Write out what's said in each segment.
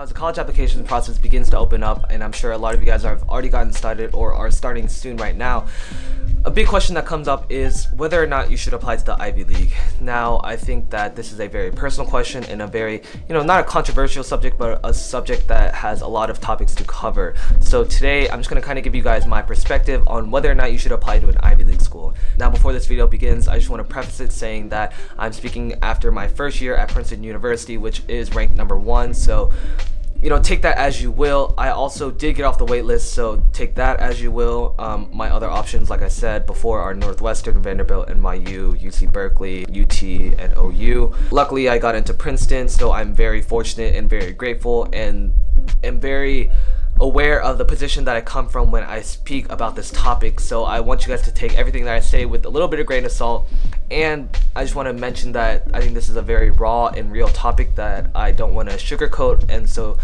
as the college application process begins to open up, and I'm sure a lot of you guys have already gotten started or are starting soon right now, a big question that comes up is whether or not you should apply to the Ivy League. Now, I think that this is a very personal question and a very, not a controversial subject, but a subject that has a lot of topics to cover. So today, I'm just going to kind of give you guys my perspective on whether or not you should apply to an Ivy League school. Now, before this video begins, I just want to preface it saying that I'm speaking after my first year at Princeton University, which is ranked number 1. So take that as you will. I also did get off the wait list, so take that as you will. My other options, like I said before, are Northwestern, Vanderbilt, NYU, UC Berkeley, UT, and OU. Luckily, I got into Princeton, so I'm very fortunate and very grateful and am very aware of the position that I come from when I speak about this topic. So I want you guys to take everything that I say with a little bit of grain of salt. And I just want to mention that I think this is a very raw and real topic that I don't want to sugarcoat, and so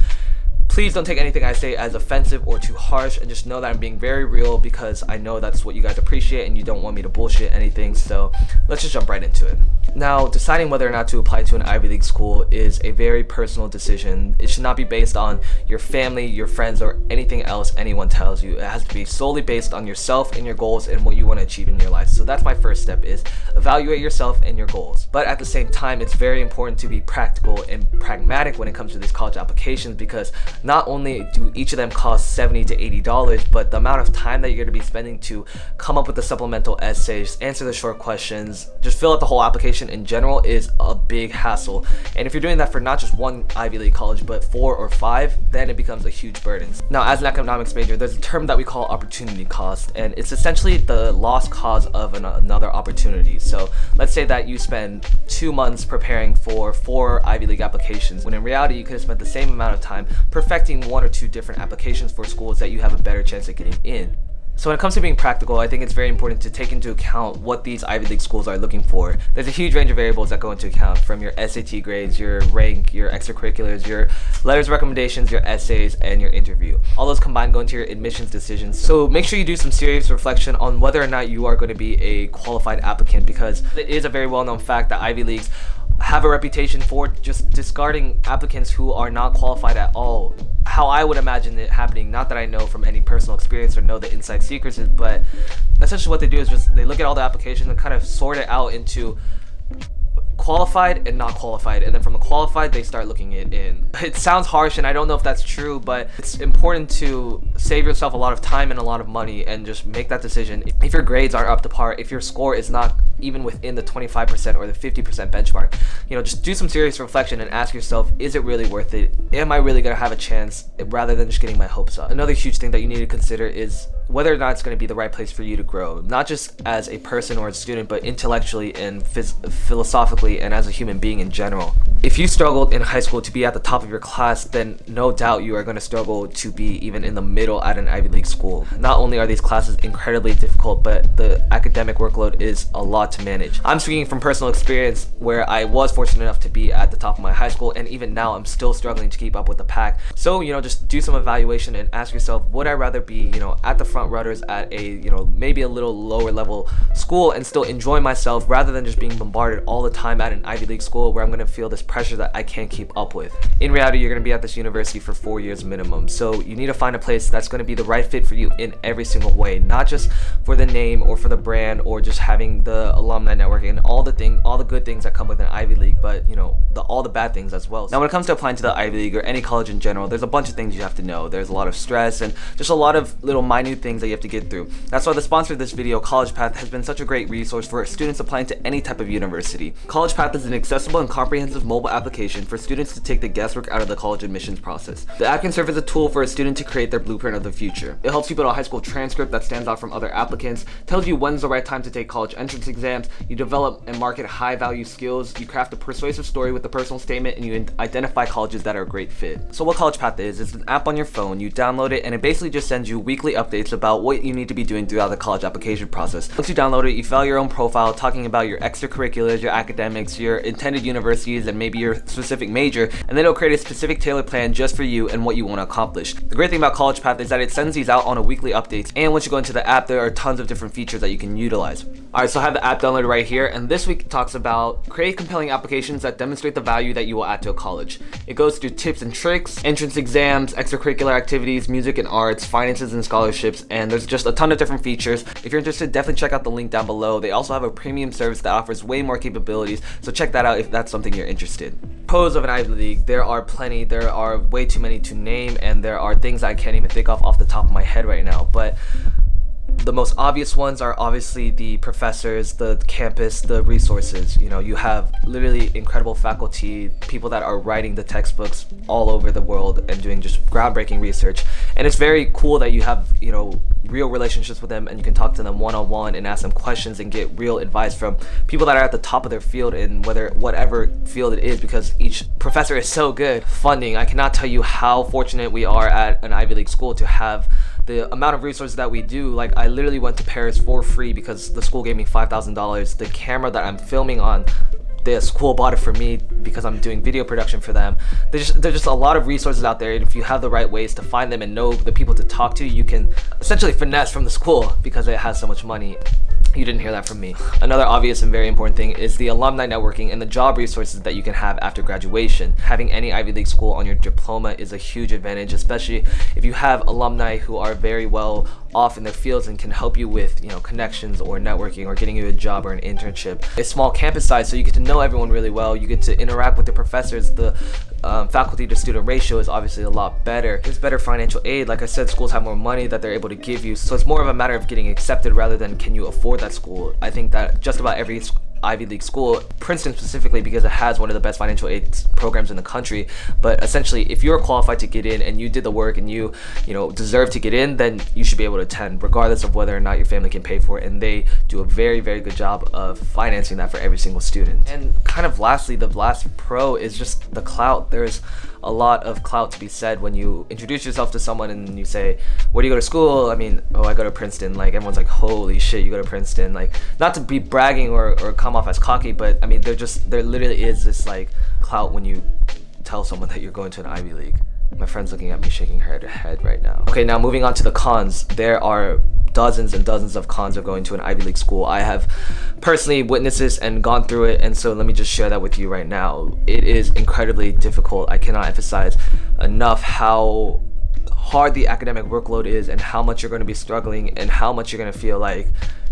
please don't take anything I say as offensive or too harsh, and just know that I'm being very real because I know that's what you guys appreciate and you don't want me to bullshit anything. So let's just jump right into it. Now, deciding whether or not to apply to an Ivy League school is a very personal decision. It should not be based on your family, your friends, or anything else anyone tells you. It has to be solely based on yourself and your goals and what you want to achieve in your life. So that's my first step, is evaluate yourself and your goals. But at the same time, it's very important to be practical and pragmatic when it comes to these college applications, because not only do each of them cost $70 to $80, but the amount of time that you're going to be spending to come up with the supplemental essays, answer the short questions, just fill out the whole application in general is a big hassle. And if you're doing that for not just one Ivy League college, but 4 or 5, then it becomes a huge burden. Now, as an economics major, there's a term that we call opportunity cost, and it's essentially the lost cause of another opportunity. So let's say that you spend 2 months preparing for 4 Ivy League applications, when in reality you could have spent the same amount of time perfecting 1 or 2 different applications for schools that you have a better chance of getting in. So when it comes to being practical, I think it's very important to take into account what these Ivy League schools are looking for. There's a huge range of variables that go into account, from your SAT grades, your rank, your extracurriculars, your letters of recommendations, your essays, and your interview. All those combined go into your admissions decisions. So make sure you do some serious reflection on whether or not you are going to be a qualified applicant, because it is a very well-known fact that Ivy Leagues have a reputation for just discarding applicants who are not qualified at all. How I would imagine it happening, not that I know from any personal experience or know the inside secrets, but essentially what they do is just they look at all the applications and kind of sort it out into qualified and not qualified, and then from the qualified they start looking it in. It sounds harsh and I don't know if that's true, but it's important to save yourself a lot of time and a lot of money and just make that decision. If your grades aren't up to par, if your score is not even within the 25% or the 50% benchmark, just do some serious reflection and ask yourself, is it really worth it? Am I really going to have a chance, rather than just getting my hopes up? Another huge thing that you need to consider is whether or not it's going to be the right place for you to grow, not just as a person or a student, but intellectually and philosophically and as a human being in general. If you struggled in high school to be at the top of your class, then no doubt you are going to struggle to be even in the middle at an Ivy League school. Not only are these classes incredibly difficult, but the academic workload is a lot to manage. I'm speaking from personal experience, where I was fortunate enough to be at the top of my high school, and even now I'm still struggling to keep up with the pack. So just do some evaluation and ask yourself, would I rather be at the front runners at a maybe a little lower level school and still enjoy myself, rather than just being bombarded all the time at an Ivy League school where I'm going to feel this pressure that I can't keep up with. In reality, you're going to be at this university for 4 years minimum, so you need to find a place that's going to be the right fit for you in every single way, not just for the name or for the brand or just having the alumni network and all the good things that come with an Ivy League, but all the bad things as well. Now, when it comes to applying to the Ivy League or any college in general, there's a bunch of things you have to know. There's a lot of stress and just a lot of little minute things that you have to get through. That's why the sponsor of this video, College Path, has been such a great resource for students applying to any type of university. College Path is an accessible and comprehensive mobile application for students to take the guesswork out of the college admissions process. The app can serve as a tool for a student to create their blueprint of the future. It helps you build a high school transcript that stands out from other applicants, tells you when's the right time to take college entrance exams, you develop and market high value skills, you craft a persuasive story with a personal statement, and you identify colleges that are a great fit. So what College Path is an app on your phone. You download it and it basically just sends you weekly updates tips about what you need to be doing throughout the college application process. Once you download it, you fill out your own profile talking about your extracurriculars, your academics, your intended universities, and maybe your specific major, and then it'll create a specific tailored plan just for you and what you want to accomplish. The great thing about College Path is that it sends these out on a weekly updates, and once you go into the app, there are tons of different features that you can utilize. Alright, so I have the app downloaded right here, and this week it talks about create compelling applications that demonstrate the value that you will add to a college. It goes through tips and tricks, entrance exams, extracurricular activities, music and arts, finances and scholarships, and there's just a ton of different features. If you're interested, definitely check out the link down below. They also have a premium service that offers way more capabilities, so check that out if that's something you're interested. Pros of an Ivy League, there are plenty, there are way too many to name, and there are things I can't even think of off the top of my head right now, but the most obvious ones are obviously the professors, the campus, the resources. You know, you have literally incredible faculty, people that are writing the textbooks all over the world and doing just groundbreaking research. And it's very cool that you have, you know, real relationships with them, and you can talk to them one-on-one and ask them questions and get real advice from people that are at the top of their field in whatever field it is, because each professor is so good. Funding, I cannot tell you how fortunate we are at an Ivy League school to have the amount of resources that we do. Like, I literally went to Paris for free because the school gave me $5,000. The camera that I'm filming on, the school bought it for me because I'm doing video production for them. There's just a lot of resources out there, and if you have the right ways to find them and know the people to talk to, you can essentially finesse from the school because it has so much money. You didn't hear that from me. Another obvious and very important thing is the alumni networking and the job resources that you can have after graduation. Having any Ivy League school on your diploma is a huge advantage, especially if you have alumni who are very well off in their fields and can help you with, you know, connections or networking or getting you a job or an internship. It's small campus size, so you get to know everyone really well. You get to interact with the professors. The faculty to student ratio is obviously a lot better. There's better financial aid. Like I said, schools have more money that they're able to give you, so it's more of a matter of getting accepted rather than can you afford that school. I think that just about every Ivy League school, Princeton specifically because it has one of the best financial aid programs in the country, but essentially if you're qualified to get in and you did the work and you know, deserve to get in, then you should be able to attend regardless of whether or not your family can pay for it, and they do a very, very good job of financing that for every single student. And kind of lastly, the last pro is just the clout. There's a lot of clout to be said when you introduce yourself to someone and you say, where do you go to school? I mean, oh, I go to Princeton. Like, everyone's like, holy shit, you go to Princeton. Like, not to be bragging or come off as cocky, but I mean, there literally is this like clout when you tell someone that you're going to an Ivy League. My friend's looking at me shaking her head right now. Okay, now moving on to the cons. There are dozens and dozens of cons of going to an Ivy League school. I have personally witnessed this and gone through it, and so let me just share that with you right now. It is incredibly difficult. I cannot emphasize enough how hard the academic workload is and how much you're going to be struggling and how much you're going to feel like,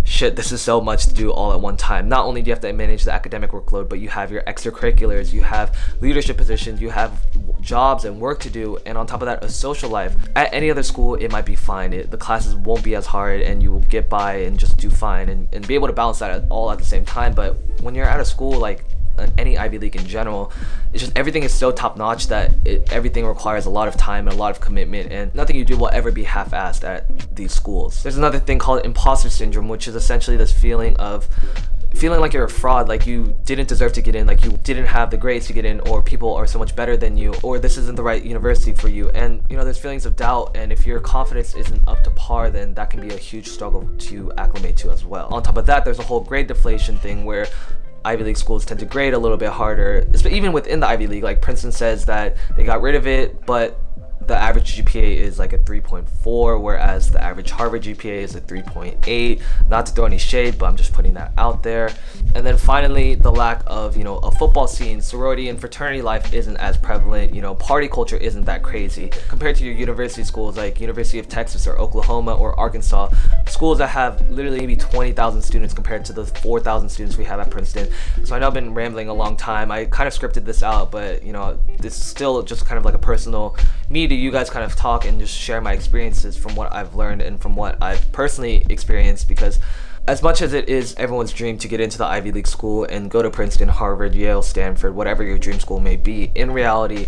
shit, this is so much to do all at one time. Not only do you have to manage the academic workload, but you have your extracurriculars, you have leadership positions, you have jobs and work to do, and on top of that, a social life. At any other school, it might be fine. The classes won't be as hard and you will get by and just do fine and be able to balance that all at the same time. But when you're at a school like any Ivy League in general, it's just everything is so top notch that everything requires a lot of time and a lot of commitment, and nothing you do will ever be half-assed at these schools. There's another thing called imposter syndrome, which is essentially this feeling like you're a fraud, like you didn't deserve to get in, like you didn't have the grades to get in, or people are so much better than you, or this isn't the right university for you. And you know, there's feelings of doubt, and if your confidence isn't up to par, then that can be a huge struggle to acclimate to as well. On top of that, there's a whole grade deflation thing where Ivy League schools tend to grade a little bit harder, even within the Ivy League. Like, Princeton says that they got rid of it, but the average GPA is like a 3.4, whereas the average Harvard GPA is a 3.8. Not to throw any shade, but I'm just putting that out there. And then finally, the lack of, you know, a football scene. Sorority and fraternity life isn't as prevalent. You know, party culture isn't that crazy compared to your university schools like University of Texas or Oklahoma or Arkansas, schools that have literally maybe 20,000 students compared to the 4,000 students we have at Princeton. So I know I've been rambling a long time. I kind of scripted this out, but you know, this is still just kind of like a personal me to you guys kind of talk and just share my experiences from what I've learned and from what I've personally experienced, because as much as it is everyone's dream to get into the Ivy League school and go to Princeton, Harvard, Yale, Stanford, whatever your dream school may be, in reality,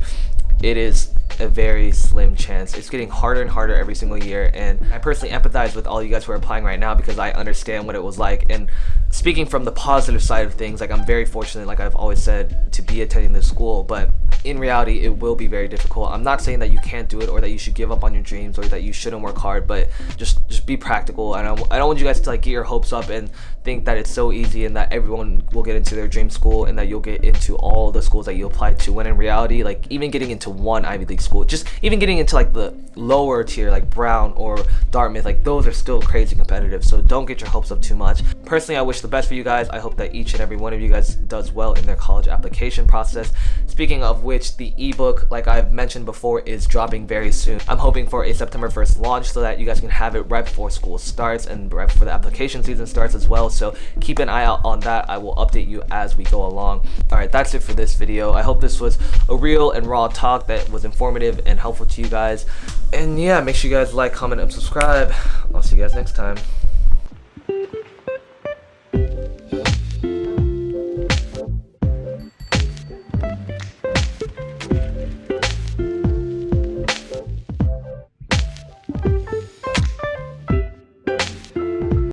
it is a very slim chance. It's getting harder and harder every single year, and I personally empathize with all you guys who are applying right now because I understand what it was like. And speaking from the positive side of things, like, I'm very fortunate, like I've always said, to be attending this school, but in reality it will be very difficult. I'm not saying that you can't do it or that you should give up on your dreams or that you shouldn't work hard, but just be practical. And I don't want you guys to like get your hopes up and think that it's so easy and that everyone will get into their dream school and that you'll get into all the schools that you apply to, when in reality, like even getting into one Ivy League school, just even getting into like the lower tier like Brown or Dartmouth, like those are still crazy competitive. So don't get your hopes up too much. Personally, I wish the best for you guys. I hope that each and every one of you guys does well in their college application process. Speaking of which, the ebook, like I've mentioned before, is dropping very soon. I'm hoping for a September 1st launch so that you guys can have it right before school starts and right before the application season starts as well. So keep an eye out on that. I will update you as we go along. All right, that's it for this video. I hope this was a real and raw talk that was informative and helpful to you guys. And yeah, make sure you guys like, comment, and subscribe. I'll see you guys next time.